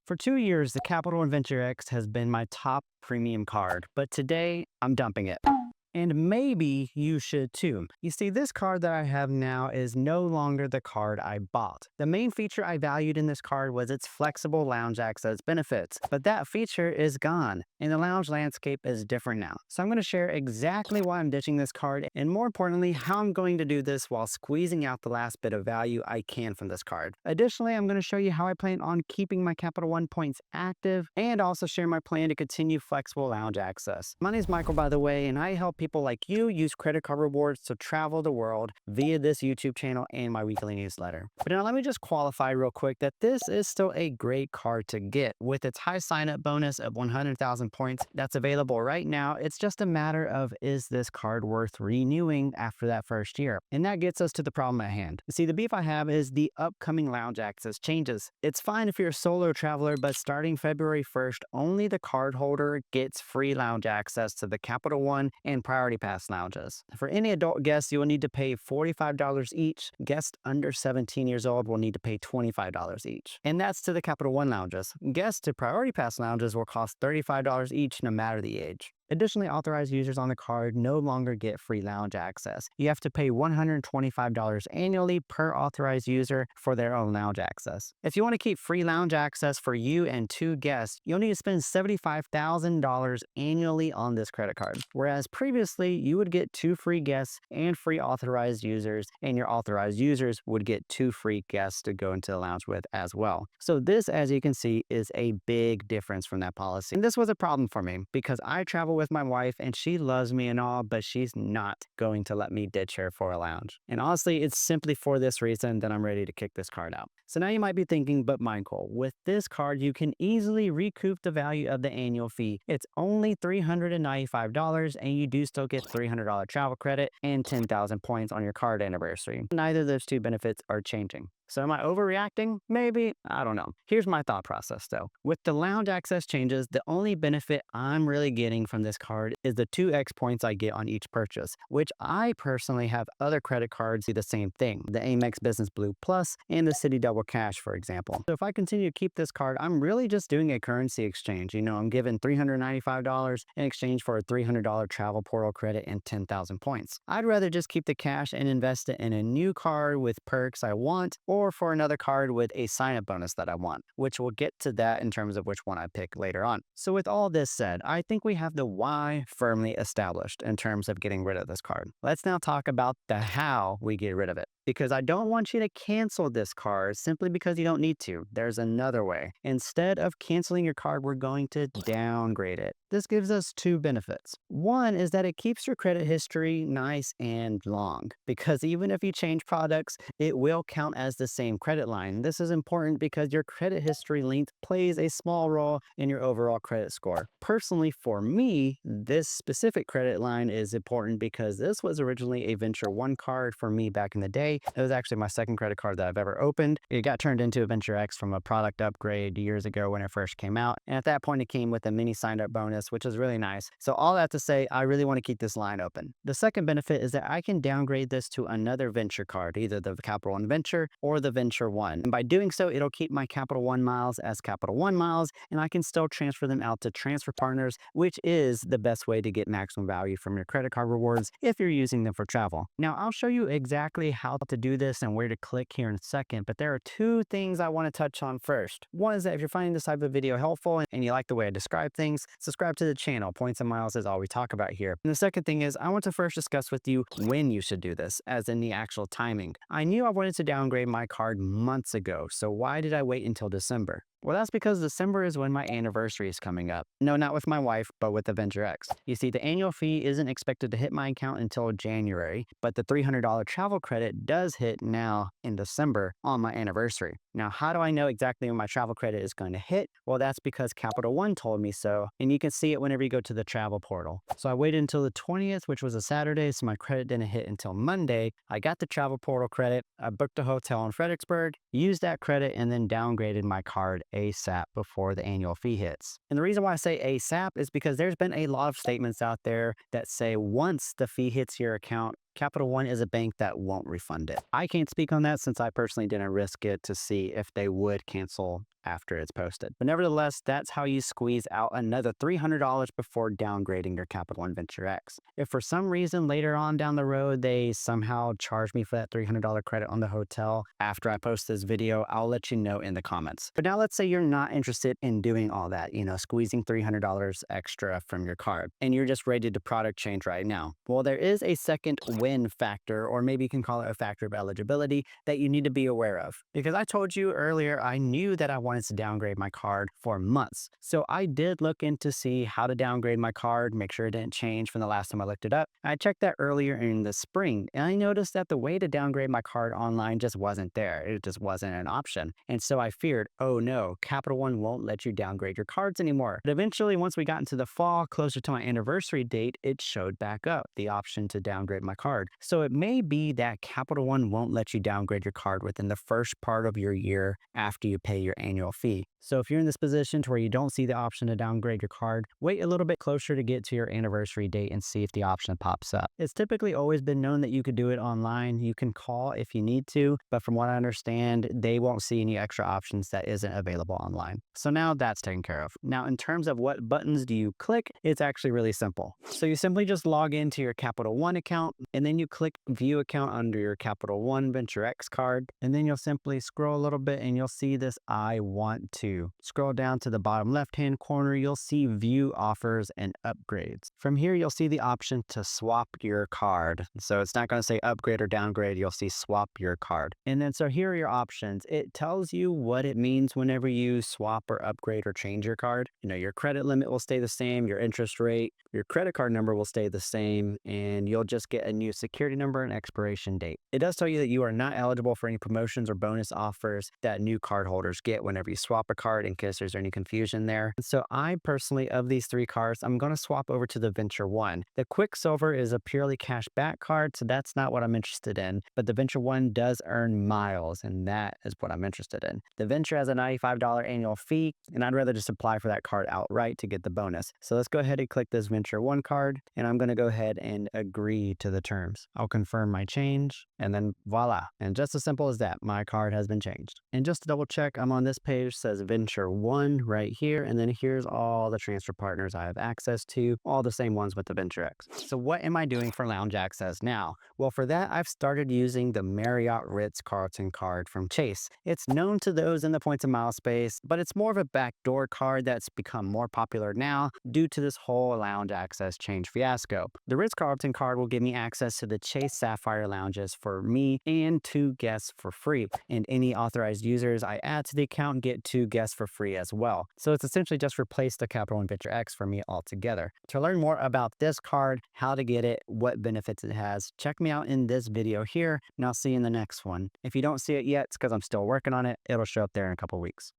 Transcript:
For 2 years, the Capital Adventure X has been my top premium card, but today I'm dumping it. And maybe you should too. You see, this card that I have now is no longer the card I bought. The main feature I valued in this card was its flexible lounge access benefits, but that feature is gone, and the lounge landscape is different now. So I'm going to share exactly why I'm ditching this card, and more importantly, how I'm going to do this while squeezing out the last bit of value I can from this card. Additionally, I'm going to show you how I plan on keeping my Capital One points active, and also share my plan to continue flexible lounge access. My name is Michael, by the way, and I help people like you use credit card rewards to travel the world via this YouTube channel and my weekly newsletter. But now let me just qualify real quick that this is still a great card to get. With its high sign-up bonus of 100,000 points that's available right now, it's just a matter of, is this card worth renewing after that first year? And that gets us to the problem at hand. See, the beef I have is the upcoming lounge access changes. It's fine if you're a solo traveler, but starting February 1st, only the card holder gets free lounge access to the Capital One and Priority Pass lounges. For any adult guests, you will need to pay $45 each. Guests under 17 years old will need to pay $25 each. And that's to the Capital One lounges. Guests to Priority Pass lounges will cost $35 each no matter the age. Additionally, authorized users on the card no longer get free lounge access. You have to pay $125 annually per authorized user for their own lounge access. If you want to keep free lounge access for you and 2 guests, you'll need to spend $75,000 annually on this credit card. Whereas previously, you would get 2 free guests and free authorized users, and your authorized users would get 2 free guests to go into the lounge with as well. So this, as you can see, is a big difference from that policy. And this was a problem for me because I travel with my wife and she loves me and all, but she's not going to let me ditch her for a lounge. And honestly, it's simply for this reason that I'm ready to kick this card out. So now you might be thinking, but Michael, with this card, you can easily recoup the value of the annual fee. It's only $395 and you do still get $300 travel credit and 10,000 points on your card anniversary. Neither of those 2 benefits are changing. So am I overreacting? Maybe. I don't know. Here's my thought process though. With the lounge access changes, the only benefit I'm really getting from this card is the 2x points I get on each purchase, which I personally have other credit cards do the same thing. The Amex Business Blue Plus and the Citi Double Cash, for example. So if I continue to keep this card, I'm really just doing a currency exchange. You know, I'm giving $395 in exchange for a $300 travel portal credit and 10,000 points. I'd rather just keep the cash and invest it in a new card with perks I want, or for another card with a sign-up bonus that I want, which we'll get to that in terms of which one I pick later on. So with all this said, I think we have the why firmly established in terms of getting rid of this card. Let's now talk about the how we get rid of it. Because I don't want you to cancel this card simply because you don't need to. There's another way. Instead of canceling your card, we're going to downgrade it. This gives us 2 benefits. One is that it keeps your credit history nice and long, because even if you change products, it will count as the same credit line. This is important because your credit history length plays a small role in your overall credit score. Personally, for me, this specific credit line is important because this was originally a Venture One card for me back in the day. It was actually my second credit card that I've ever opened. It got turned into a Venture X from a product upgrade years ago when it first came out. And at that point, it came with a mini sign-up bonus, which was really nice. So all that to say, I really want to keep this line open. The second benefit is that I can downgrade this to another Venture card, either the Capital One Venture or the Venture One. And by doing so, it'll keep my Capital One miles as Capital One miles, and I can still transfer them out to transfer partners, which is the best way to get maximum value from your credit card rewards if you're using them for travel. Now, I'll show you exactly how to do this and where to click here in a second, but there are 2 things I want to touch on first. One is that if you're finding this type of video helpful and you like the way I describe things, subscribe to the channel. Points and miles is all we talk about here. And the second thing is I want to first discuss with you when you should do this, as in the actual timing. I knew I wanted to downgrade my card months ago, so why did I wait until December? Well, that's because December is when my anniversary is coming up. No, not with my wife, but with the Venture X. You see, the annual fee isn't expected to hit my account until January, but the $300 travel credit does hit now in December on my anniversary. Now, how do I know exactly when my travel credit is going to hit? Well, that's because Capital One told me so, and you can see it whenever you go to the travel portal. So I waited until the 20th, which was a Saturday, so my credit didn't hit until Monday. I got the travel portal credit, I booked a hotel in Fredericksburg, used that credit, and then downgraded my card ASAP before the annual fee hits. And the reason why I say ASAP is because there's been a lot of statements out there that say once the fee hits your account, Capital One is a bank that won't refund it. I can't speak on that since I personally didn't risk it to see if they would cancel after it's posted. But nevertheless, that's how you squeeze out another $300 before downgrading your Capital One Venture X. If for some reason later on down the road they somehow charge me for that $300 credit on the hotel after I post this video, I'll let you know in the comments. But now let's say you're not interested in doing all that, squeezing $300 extra from your card, and you're just ready to product change right now. Well, there is a second win factor, or maybe you can call it a factor of eligibility, that you need to be aware of. Because I told you earlier, I knew that I wanted to downgrade my card for months. So I did look in to see how to downgrade my card, make sure it didn't change from the last time I looked it up. I checked that earlier in the spring, and I noticed that the way to downgrade my card online just wasn't there. It just wasn't an option. And so I feared, oh no, Capital One won't let you downgrade your cards anymore. But eventually, once we got into the fall, closer to my anniversary date, it showed back up the option to downgrade my card. So it may be that Capital One won't let you downgrade your card within the first part of your year after you pay your annual fee. So if you're in this position to where you don't see the option to downgrade your card, wait a little bit closer to get to your anniversary date and see if the option pops up. It's typically always been known that you could do it online. You can call if you need to, but from what I understand, they won't see any extra options that isn't available online. So now that's taken care of. Now, in terms of what buttons do you click, it's actually really simple. So you simply just log into your Capital One account, and then you click View Account under your Capital One Venture X card, and then you'll simply scroll a little bit and you'll see this I want to. Scroll down to the bottom left-hand corner, you'll see View Offers and Upgrades. From here, you'll see the option to swap your card. So it's not going to say upgrade or downgrade, you'll see swap your card. And then so here are your options. It tells you what it means whenever you swap or upgrade or change your card. Your credit limit will stay the same, your interest rate, your credit card number will stay the same, and you'll just get a new security number and expiration date. It does tell you that you are not eligible for any promotions or bonus offers that new cardholders get whenever you swap a card, in case there's any confusion there. So I personally, of these three cards, I'm going to swap over to the Venture One. The Quicksilver is a purely cash back card, so that's not what I'm interested in, but the Venture One does earn miles, and that is what I'm interested in. The Venture has a $95 annual fee, and I'd rather just apply for that card outright to get the bonus. So let's go ahead and click this Venture One card, and I'm going to go ahead and agree to the terms. I'll confirm my change, and then voila. And just as simple as that, my card has been changed. And just to double check, I'm on this page, says Venture One right here, and then here's all the transfer partners I have access to, all the same ones with the Venture X. So what am I doing for lounge access now? Well, for that, I've started using the Marriott Ritz-Carlton card from Chase. It's known to those in the points and mile space, but it's more of a backdoor card that's become more popular now due to this whole lounge access change fiasco. The Ritz-Carlton card will give me access to the Chase Sapphire lounges for me and 2 guests for free, and any authorized users I add to the account get 2 guests for free as well. So it's essentially just replaced the Capital One Venture X for me altogether. To learn more about this card, how to get it, what benefits it has, check me out in this video here, and I'll see you in the next one. If you don't see it yet, it's because I'm still working on it. It'll show up there in a couple weeks.